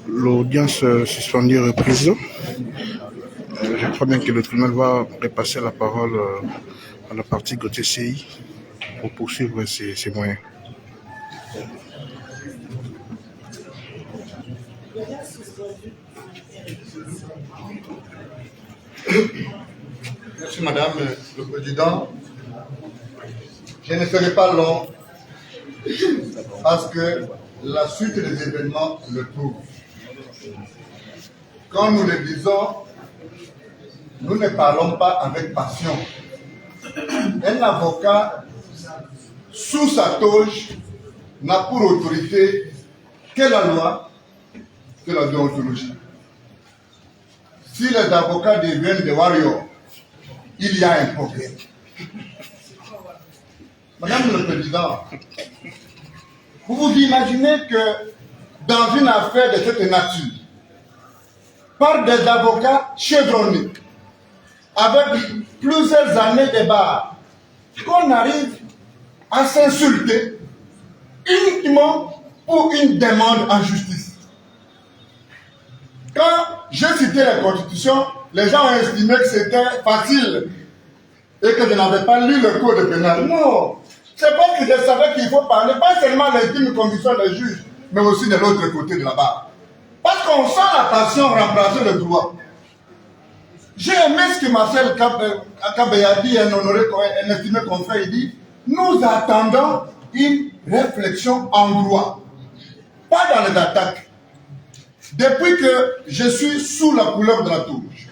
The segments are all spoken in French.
L'audience suspendue est reprise. Je crois bien que le tribunal va repasser la parole à la partie côté CI pour poursuivre ses moyens. Merci Madame le Président. Je ne serai pas long parce que la suite des événements le prouve. Quand nous le disons, nous ne parlons pas avec passion. Un avocat sous sa toge n'a pour autorité que la loi, que la déontologie. Si les avocats deviennent des warriors, il y a un problème. Madame le Président, vous vous imaginez que dans une affaire de cette nature, par des avocats chevronnés, avec plusieurs années de barre, qu'on arrive à s'insulter uniquement pour une demande en justice. Quand j'ai cité la Constitution, les gens ont estimé que c'était facile et que je n'avais pas lu le code pénal. Non, c'est parce que je savais qu'il faut parler pas seulement de l'intime conviction des juges, mais aussi de l'autre côté de la barre. Parce qu'on sent la passion remplacer le droit. J'ai aimé ce que Marcel Kabé dit, un estimé confrère, il dit, nous attendons une réflexion en droit, pas dans les attaques. Depuis que je suis sous la couleur de la touche,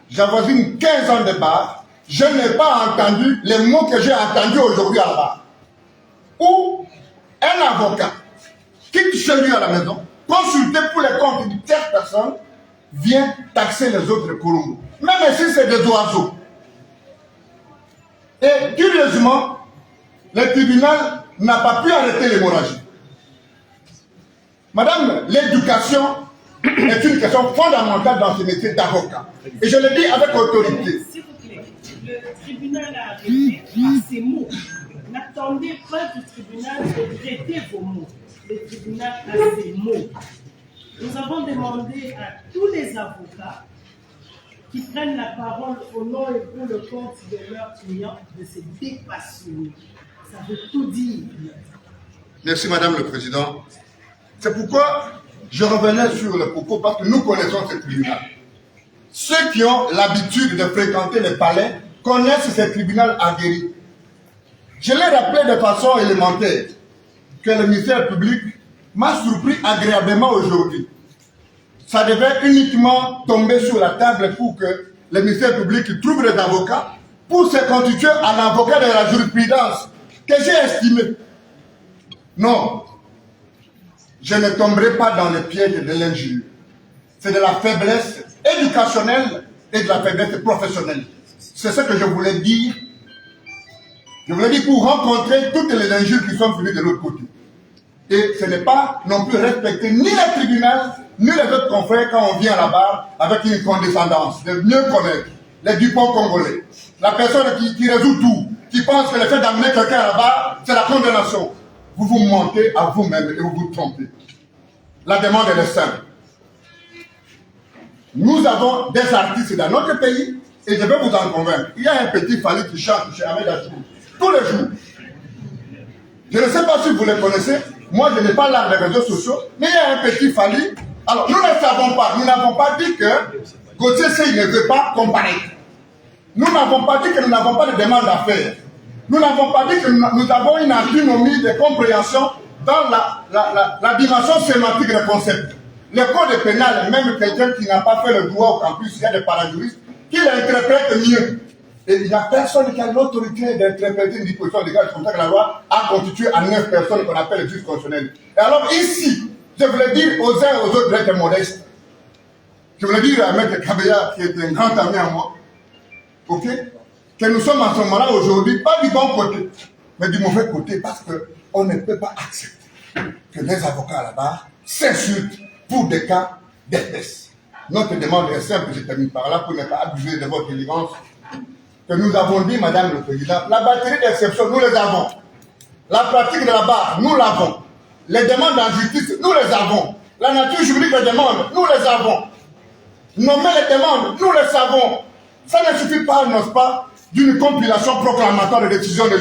j'avoisine 15 ans de barre, je n'ai pas entendu les mots que j'ai entendus aujourd'hui à la barre. Où un avocat quitte chez lui à la maison, consulter pour les comptes de telle personne, vient taxer les autres colombos. Même si c'est des oiseaux. Et curieusement, le tribunal n'a pas pu arrêter l'hémorragie. Madame, l'éducation est une question fondamentale dans ce métier d'avocat. Et je le dis avec autorité. S'il vous plaît, le tribunal a arrêté par ces mots. N'attendez pas du tribunal de traiter vos mots. Le tribunal a ces mots. Nous avons demandé à tous les avocats qui prennent la parole au nom et pour le compte de leurs clients de se dépassionner. Ça veut tout dire. Merci Madame le Président. C'est pourquoi je revenais sur le propos parce que nous connaissons ce tribunal. Ceux qui ont l'habitude de fréquenter les palais connaissent ce tribunal aguerri. Je l'ai rappelé de façon élémentaire que le ministère public m'a surpris agréablement aujourd'hui. Ça devait uniquement tomber sur la table pour que le ministère public trouve des avocats pour se constituer un avocat de la jurisprudence que j'ai estimé. Non, je ne tomberai pas dans le piège de l'injure. C'est de la faiblesse éducationnelle et de la faiblesse professionnelle. C'est ce que je voulais dire. Je voulais dire pour rencontrer toutes les injures qui sont venues de l'autre côté. Et ce n'est pas non plus respecter ni le tribunal, ni les autres confrères quand on vient à la barre avec une condescendance, de mieux connaître les Dupont congolais. La personne qui résout tout, qui pense que le fait d'amener quelqu'un à la barre, c'est la condamnation. Vous vous mentez à vous-même et vous vous trompez. La demande est simple. Nous avons des artistes dans notre pays et je vais vous en convaincre. Il y a un petit Fally qui chante chez Ahmed Achou tous les jours. Je ne sais pas si vous le connaissez. Moi, je n'ai pas l'art des réseaux sociaux, mais il y a un petit Fally. Alors, nous ne savons pas. Nous n'avons pas dit que Gauthier Seye ne veut pas comparaître. Nous n'avons pas dit que nous n'avons pas de demande à faire. Nous n'avons pas dit que nous avons une autonomie de compréhension dans la dimension sémantique des concepts. Le code pénal, même quelqu'un qui n'a pas fait le droit au campus, il y a des parajuristes qui l'interprètent mieux. Et il n'y a personne qui a l'autorité d'interpréter une disposition légale comme ça que la loi a constitué à 9 personnes qu'on appelle les juges constitutionnels. Et alors ici, je voulais dire aux uns et aux autres d'être modestes. Je voulais dire à M. Kabeya, qui est un grand ami à moi, ok, que nous sommes à ce moment-là aujourd'hui, pas du bon côté, mais du mauvais côté, parce qu'on ne peut pas accepter que les avocats là-bas s'insultent pour des cas d'espèce. Notre demande est simple, je termine par là, pour ne pas abuser de votre élégance, que nous avons dit, Madame le Président, la batterie d'exception, nous les avons. La pratique de la barre, nous l'avons. Les demandes en justice, nous les avons. La nature juridique des demandes, nous les avons. Nommer les demandes, nous les savons. Ça ne suffit pas, n'est-ce pas, d'une compilation proclamatoire de décisions, de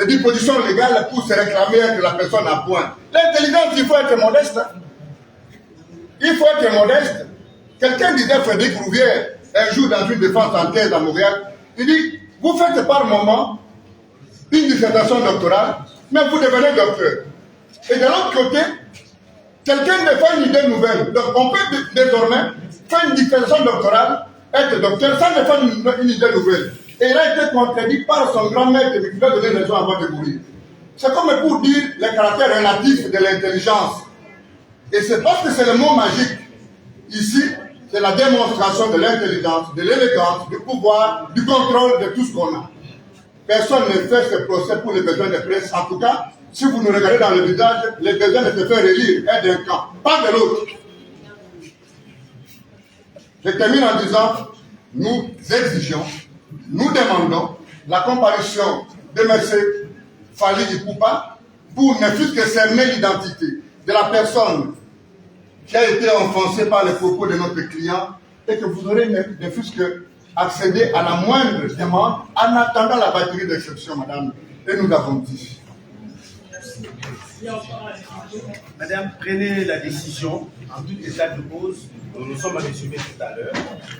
dispositions légales pour se réclamer que la personne a point. L'intelligence, il faut être modeste. Il faut être modeste. Quelqu'un disait, Frédéric Rouvière, un jour dans une défense en thèse à Montréal, il dit, vous faites par moment une dissertation doctorale, mais vous devenez docteur. Et de l'autre côté, quelqu'un fait une idée nouvelle. Donc on peut désormais faire une dissertation doctorale, être docteur, sans faire une idée nouvelle. Et il a été contredit par son grand maître qui lui a donné raison avant de mourir. C'est comme pour dire le caractère relatif de l'intelligence. Et c'est parce que c'est le mot magique. Ici, c'est la démonstration de l'intelligence, de l'élégance, du pouvoir, du contrôle de tout ce qu'on a. Personne ne fait ce procès pour les besoins de presse. En tout cas, si vous nous regardez dans le visage, les besoins de se faire élire est d'un camp, pas de l'autre. Je termine en disant, nous exigeons, nous demandons la comparution de M. Fally Ipupa pour ne fût que cerner l'identité de la personne qui a été offensée par les propos de notre client et que vous aurez ne fût que accéder à la moindre demande en attendant la batterie d'exception, madame. Et nous l'avons dit. Madame, prenez la décision en tout état de cause, dont nous sommes résumés tout à l'heure,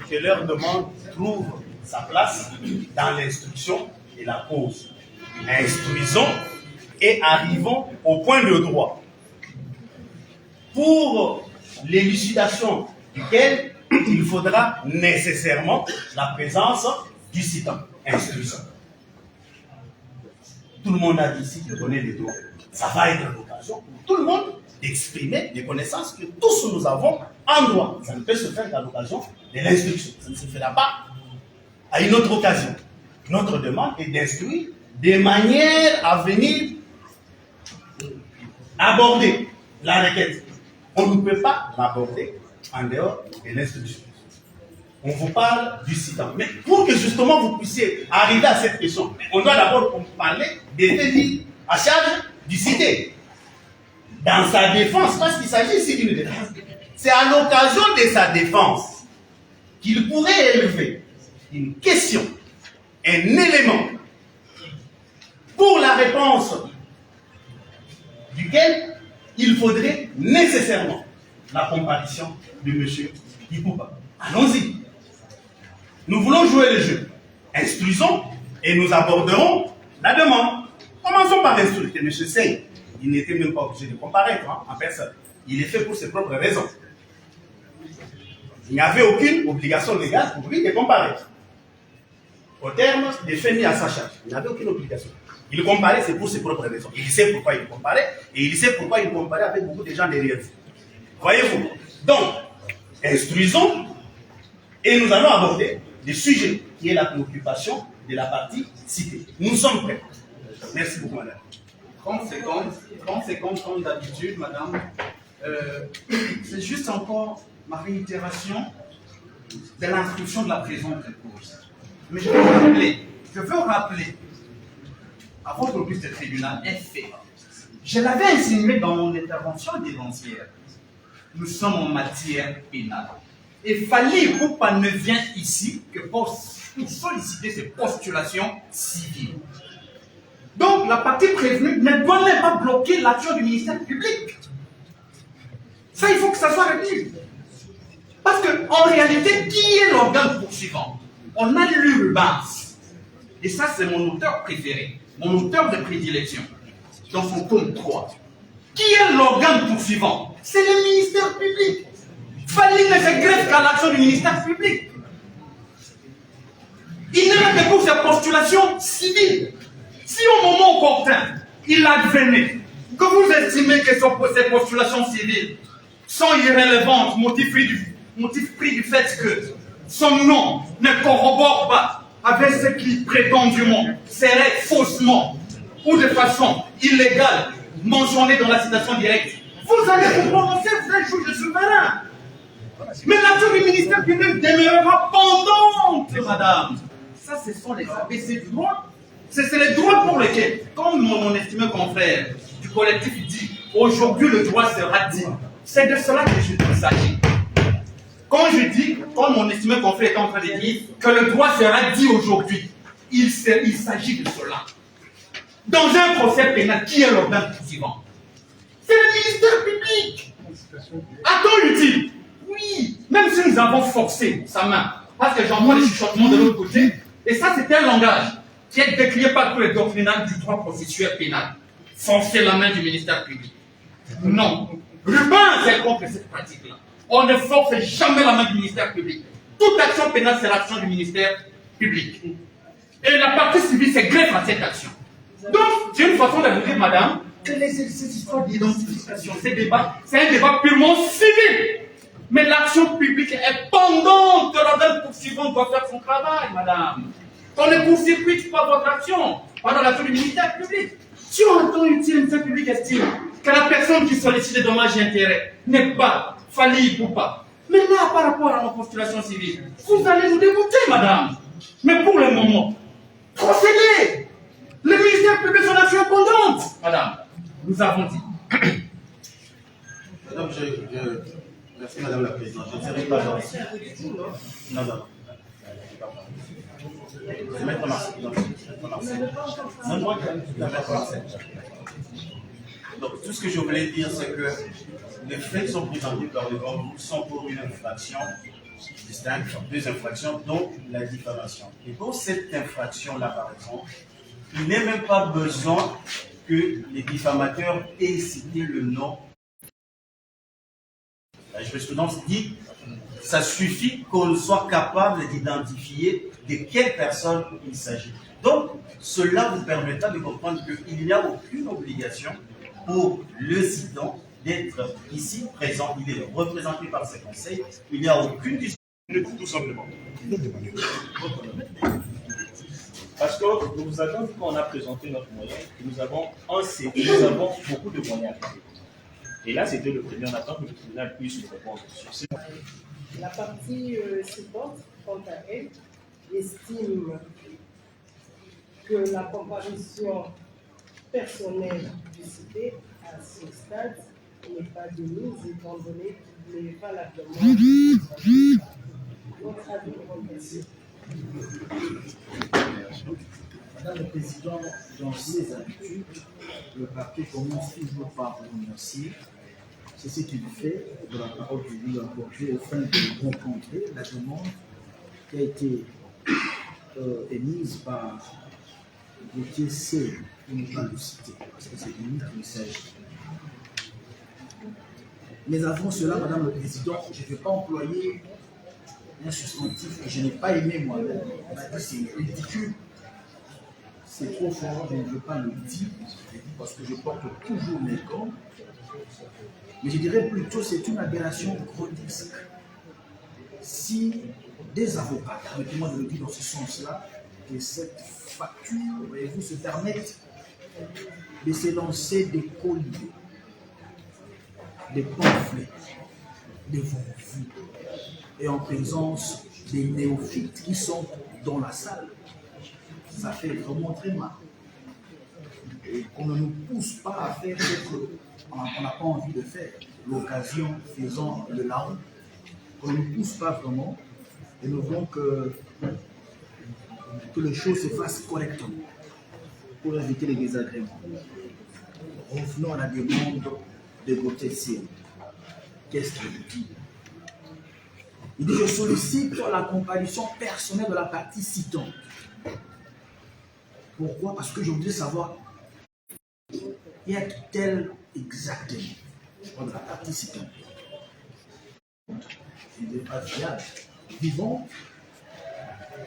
que leur demande trouve sa place dans l'instruction et la cause. Instruisons et arrivons au point de droit. Pour l'élucidation duquel il faudra nécessairement la présence du citant. Instruisons. Tout le monde a dit ici de donner les droits. Ça va être l'occasion pour tout le monde d'exprimer des connaissances que tous nous avons en droit. Ça ne peut se faire qu'à l'occasion de l'instruction. Ça ne se fera pas à une autre occasion. Notre demande est d'instruire de manière à venir aborder la requête. On ne peut pas l'aborder en dehors de l'instruction. On vous parle du citant. Mais pour que justement vous puissiez arriver à cette question, on doit d'abord parler des délits à charge du cité. Dans sa défense, parce qu'il s'agit ici d'une défense, c'est à l'occasion de sa défense qu'il pourrait élever une question, un élément, pour la réponse duquel il faudrait nécessairement la comparution de M. Ipupa. Allons-y. Nous voulons jouer le jeu. Instruisons et nous aborderons la demande. Commençons par instruire que M. Seye, il n'était même pas obligé de comparaître en personne. Il est fait pour ses propres raisons. Il n'y avait aucune obligation légale pour lui de comparaître. Au terme des faits mis à sa charge, il n'avait aucune obligation. Il comparaît, c'est pour ses propres raisons. Il sait pourquoi il comparait et il sait pourquoi il comparait avec beaucoup de gens derrière lui. Voyez-vous? Donc, instruisons et nous allons aborder des sujets qui est la préoccupation de la partie citée. Nous sommes prêts. Merci beaucoup, madame. 30 secondes comme d'habitude, madame. C'est juste encore ma réitération de l'instruction de la présente cause. Mais je veux rappeler à votre auguste tribunal un fait. Je l'avais insinué dans mon intervention dénoncière. Nous sommes en matière pénale. Et Fally Ipupa ne vient ici que pour solliciter ses postulations civiles. Donc, la partie prévenue ne doit même pas bloquer l'action du ministère public. Ça, il faut que ça soit retenu. Parce qu'en réalité, qui est l'organe poursuivant? On a lu Rubens. Et ça, c'est mon auteur préféré, mon auteur de prédilection, dans son tome 3. Qui est l'organe poursuivant? C'est le ministère public. Fally ne se greffe qu'à l'action du ministère public. Il n'est même que pour ses postulations civiles. Si au moment opportun, il advenait que vous estimez que ces postulations civiles sont irrélévantes, motif pris du fait que son nom ne corrobore pas avec ce qui prétendument serait faussement ou de façon illégale mentionné dans la citation directe, vous allez vous prononcer, vous êtes juge souverain. Mais l'action du ministère public demeurera pendante, madame. Ça, ce sont les ABC du droit. C'est les droits pour lesquels, comme mon estimé confrère du collectif dit, aujourd'hui le droit sera dit. C'est de cela que je s'agit. Quand je dis, comme mon estimé confrère est en train de dire, que le droit sera dit aujourd'hui, il s'agit de cela. Dans un procès pénal, qui est l'organe poursuivant? C'est le ministère public. A-t-on utile? Oui, même si nous avons forcé sa main, parce que j'envoie les chuchotements de l'autre côté, et ça c'est un langage qui est décrié par tous les doctrinales du droit processuel pénal. Forcer la main du ministère public. Non. Rubens est contre cette pratique-là. On ne force jamais la main du ministère public. Toute action pénale, c'est l'action du ministère public. Et la partie civile se greffe à cette action. Donc, j'ai une façon de vous dire, madame, que ces histoires d'identification, ces débats, c'est un débat purement civil. Mais l'action publique est pendante. L'organe poursuivant doit faire son travail, madame. On ne court-circuite pas votre action pendant l'action du ministère public. Si on entend utile, le ministère public estime que la personne qui sollicite des dommages et intérêts n'est pas Fally Ipupa. Mais là, par rapport à nos postulations civiles, vous allez nous dégoûter, madame. Mais pour le moment, procédez. Le ministère public son action pendante, madame. Nous avons dit. Madame, merci madame la présidente. Je ne serai pas dans... Non. C'est maître Marcel. Donc, tout ce que je voulais dire, c'est que les faits qui sont présentés par le gouvernement sont pour une infraction distincte, deux infractions, dont la diffamation. Et pour cette infraction-là, par exemple, il n'est même pas besoin que les diffamateurs aient cité le nom. La jurisprudence dit que ça suffit qu'on soit capable d'identifier de quelle personne il s'agit. Donc, cela vous permettra de comprendre qu'il n'y a aucune obligation pour le citant d'être ici présent. Il est représenté par ses conseils. Il n'y a aucune discussion, tout simplement. Parce que nous vous avons dit qu'on a présenté notre moyen, que nous avons beaucoup de moyens. Et là, c'était le premier, on attend que le tribunal puisse nous répondre sur ce. La partie suivante, quant à elle, estime que la comparution personnelle du cité à ce stade n'est pas de mise, étant donné qu'il n'est pas la demande. Votre avis progressif. Madame le Président, dans ses habitudes, le parquet commence toujours par remercier. C'est ce qu'il fait de la parole que lui a accordée au fin de rencontrer la demande qui a été émise par Gauthier C. pour ne pas le citer, parce que c'est de lui qu'il s'agit. Mais avant cela, Madame le Président, je ne vais pas employer un substantif que je n'ai pas aimé moi-même. On m'a dit c'est ridicule. C'est trop fort, je ne veux pas le dire, parce que je porte toujours mes gants. Mais je dirais plutôt c'est une aberration grotesque. Si des avocats, permettez-moi de le dire dans ce sens-là, que cette facture, voyez-vous, se permettent de se lancer des colliers, des pamphlets, des vues, et en présence des néophytes qui sont dans la salle, ça fait vraiment très mal. Et qu'on ne nous pousse pas à faire ce qu'on n'a pas envie de faire, l'occasion faisant le larron, qu'on ne nous pousse pas vraiment, et nous voulons que les choses se fassent correctement pour éviter les désagréments. Revenons à la demande de Gauthier. Qu'est-ce qu'il dit? Il dit: je sollicite la comparution personnelle de la partie citante. Pourquoi? Parce que je voudrais savoir y a-t-elle exactement de la partie citante. Il n'est pas viable, vivant.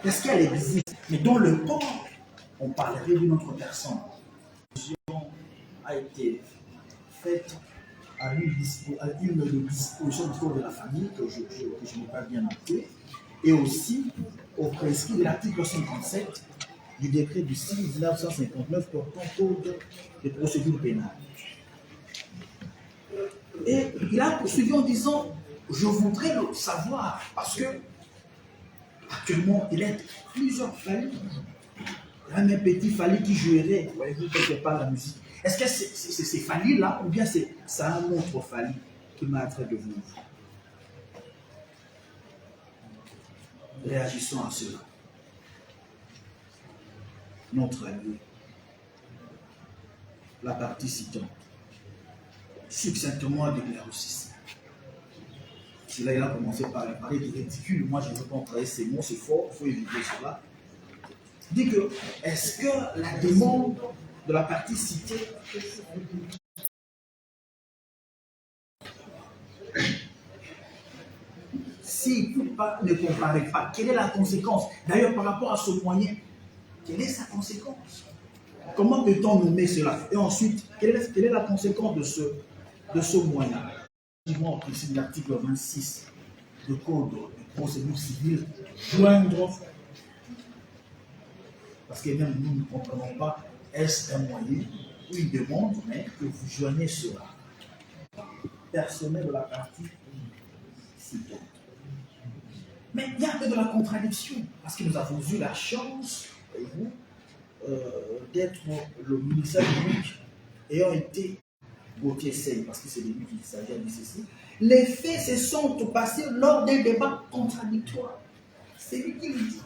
Est-ce qu'elle existe? Mais dans le corps, on parlerait d'une autre personne. A été faite à une disposition de la famille que je n'ai pas bien noté, et aussi au prescrit de l'article 57 du décret du 6 1959 portant code de procédure pénale. Et il a poursuivi en disant: je voudrais le savoir, parce que actuellement il y a plusieurs familles. Il y a un petit Fali qui jouerait, voyez-vous, quelque part la musique. Est-ce que c'est Fali-là, ou bien c'est un autre Fali qui m'a attrait de vous? Réagissons à cela. Notre ami, la partie citante, succinctement déclare ceci. Cela, il a commencé par parler de ridicule. Moi, je ne veux pas employer ces mots, c'est fort, il faut éviter cela. Il dit que, est-ce que la demande de la partie citée s'il ne comparaît pas, quelle est la conséquence? D'ailleurs, par rapport à ce moyen, quelle est sa conséquence? Comment peut-on nommer cela? Et ensuite, quelle est la conséquence de ce moyen? Effectivement, au principe de l'article 26 du Code de procédure civile, joindre, parce que même nous ne comprenons pas, est-ce un moyen ou une demande, mais que vous joignez cela. Personnel de la partie citante. Mais il y a un peu de la contradiction, parce que nous avons eu la chance, voyez-vous, d'être le ministère public ayant été Gauthier Seye, parce que c'est de lui qu'il s'agit de ceci. Les faits se sont passés lors d'un débat contradictoire. C'est lui qui le dit.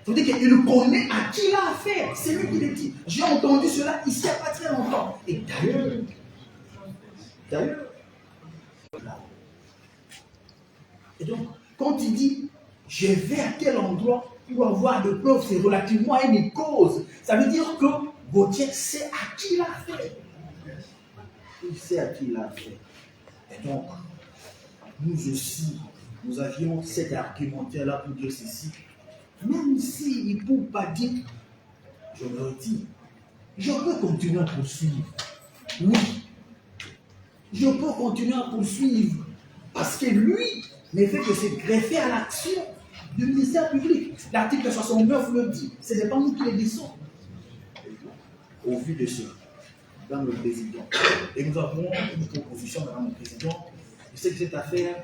Il faut dire qu'il connaît à qui il a affaire. C'est lui qui le dit. J'ai entendu cela ici il n'y a pas très longtemps. Et d'ailleurs, et donc, quand il dit je vais à tel endroit pour avoir de preuves, c'est relativement à une cause. Ça veut dire que Gauthier sait à qui il a affaire. Il sait à qui il a affaire. Et donc, nous aussi, nous avions cet argumentaire-là pour dire ceci. Même s'il ne peut pas dire, je le dis, je peux continuer à poursuivre. Oui, je peux continuer à poursuivre. Parce que lui ne fait que se greffer à l'action du ministère public. L'article 69 le dit. Ce n'est pas nous qui le disons. Au vu de cela, Madame le Président, et nous avons une proposition, Madame le Président, je sais que cette affaire,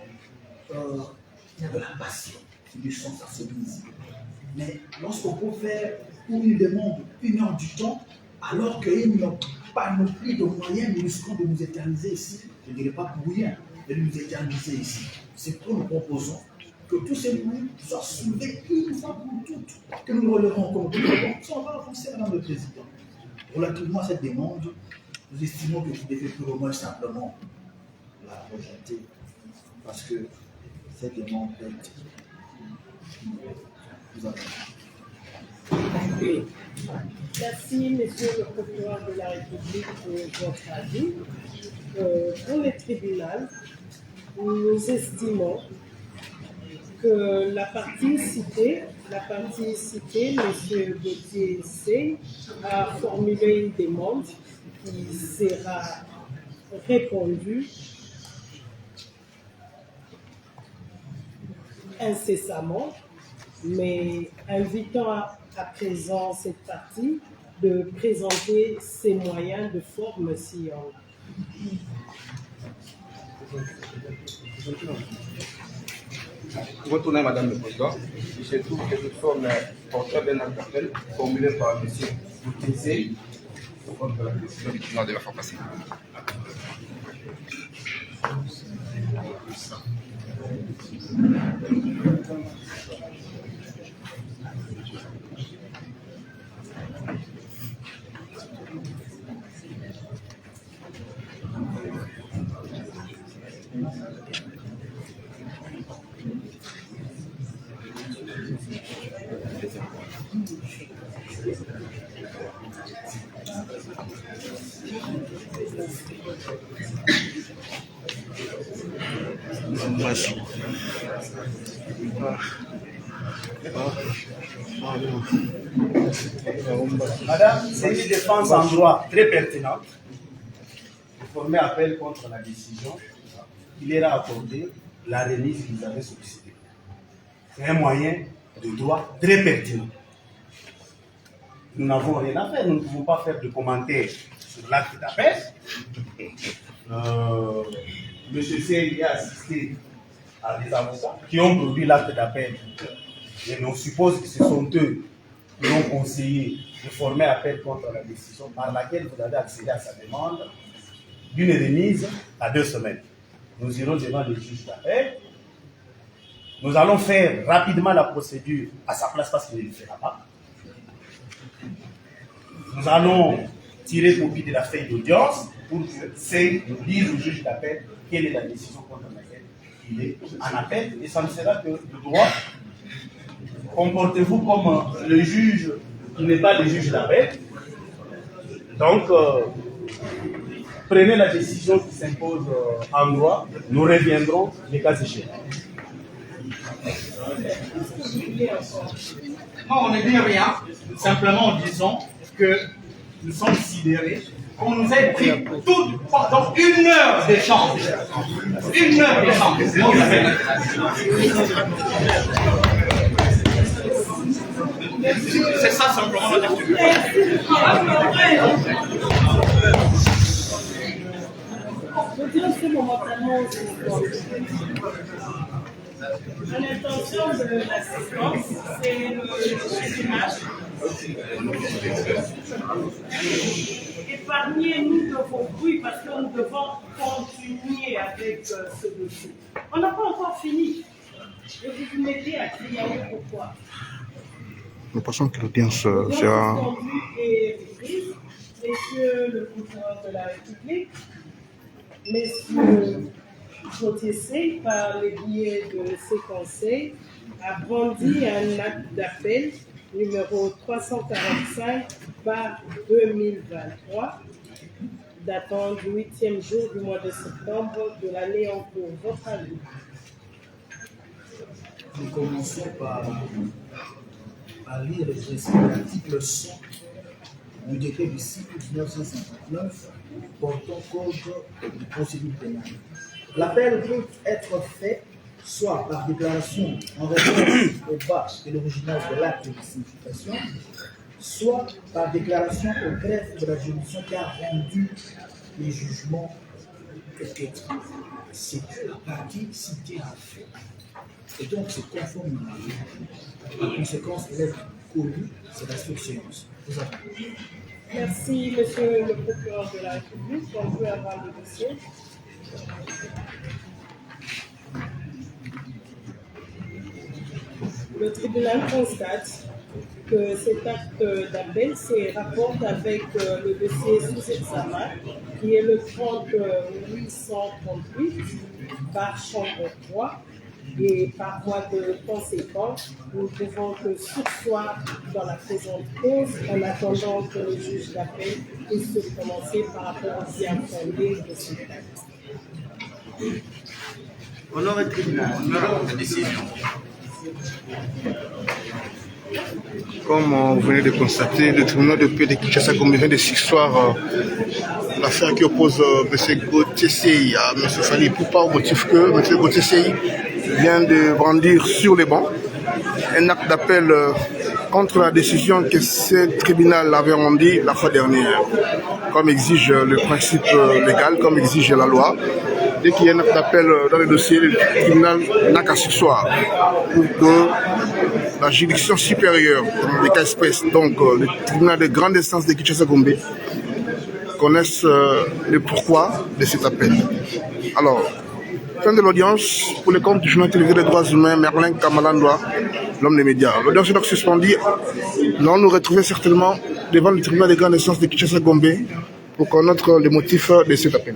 il y a de la passion, c'est du sens à se mise. Mais lorsqu'on peut faire pour une demande 1 heure du temps, alors qu'ils n'ont pas non plus de moyens, nous risquons de nous éterniser ici. Je ne dirais pas pour rien, mais de nous éterniser ici. C'est pourquoi nous proposons que tous ces moyens soient soulevés une fois pour toutes, que nous relevons comme tout le monde. On va avancer, Madame le Président. Relativement à cette demande, nous estimons que vous devez plus ou moins simplement la rejeter, parce que cette demande est. Vous avez. Merci, Monsieur le procureur de la République, pour votre avis. Pour les tribunaux, nous estimons que la partie citée, M. Gauthier Seye, a formulé une demande qui sera répondu incessamment, mais invitons à présent cette partie de présenter ses moyens de forme sillante. Retournez, Madame le Président. Il se trouve que cette forme portrait d'un appel formulé par M. Boutissé contre la décision du tribunal de la fois passée. Madame, c'est une défense en droit très pertinente. Vous formez appel contre la décision. Il ira accorder la remise que vous avez sollicitée. C'est un moyen de droit très pertinent. Nous n'avons rien à faire. Nous ne pouvons pas faire de commentaires sur l'acte d'appel. Monsieur C. a assisté à des avocats qui ont produit l'acte d'appel. Et on suppose que ce sont eux qui ont conseillé de former appel contre la décision par laquelle vous avez accédé à sa demande d'une remise à 2 semaines. Nous irons devant le juge d'appel. Nous allons faire rapidement la procédure à sa place parce qu'il ne le fera pas. Nous allons tirer copie de la feuille d'audience pour que c'est nous dise au juge d'appel quelle est la décision contre laquelle il est en appel. Et ça ne sera que de droit. Comportez-vous comme le juge qui n'est pas le juge d'appel. Donc, prenez la décision qui s'impose en droit. Nous reviendrons les cas échéants. Non, on ne dit rien. Simplement en disant que nous sommes sidérés. On nous a pris tout pendant 1 heure d'échange. 1 heure d'échange. C'est ça simplement notre activité. Je dirais que momentanément, l'intention de l'assistance, c'est le tribunal. Épargnez-nous de vos bruits parce que nous devons continuer avec ce dossier. On n'a pas encore fini. Et vous vous mettez à crier pourquoi? Nous pensons que l'audience Donc, sera... Messieurs le procureur de la République, Messieurs Gauthier, par le biais de ces conseils, a brandi un acte d'appel numéro 345 par 2023, datant du 8e jour du mois de septembre de l'année en cours. Votre avis? Nous commençons par lire l'article 100 du décret du 6 août 1959 portant code de procédure pénale. L'appel peut être fait soit par déclaration en référence au bas de l'original de l'acte de signification, soit par déclaration au greffe de la juridiction qui a rendu les jugements écrits. C'est que la partie citée en fait. Et donc c'est conforme à la loi. La conséquence de l'être connue, c'est la surséance. Vous avez. Merci, Monsieur le procureur de la République. On peut avoir le dossier. Le tribunal constate que cet acte d'appel se rapporte avec le dossier sous examen, qui est le 30838 par chambre 3. Et par voie de conséquence, nous ne pouvons que surseoir dans la présente cause en attendant que le juge d'appel puisse se prononcer par rapport au bien fondé de cet acte. Honneur au tribunal, honneur à la décision. Comme vous venez de constater, le tribunal de paix de Kinshasa, comme vient de s'asseoir l'affaire qui oppose M. Gauthier Sey à M. Fally Ipupa au motif que M. Gauthier Sey vient de brandir sur les bancs un acte d'appel contre la décision que ce tribunal avait rendue la fois dernière, comme exige le principe légal, comme exige la loi. Dès qu'il y a un acte d'appel dans le dossier, le tribunal n'a qu'à surseoir pour que la juridiction supérieure, dans les cas espèces, donc le tribunal de grande instance de Kinshasa-Gombe, connaisse le pourquoi de cet appel. Alors, fin de l'audience, pour le compte du journal télévisé des droits humains, Merlin Kamalandoa, l'homme des médias. L'audience est donc suspendue. Nous allons nous retrouver certainement devant le tribunal de grande instance de Kinshasa-Gombe pour connaître les motifs de cet appel.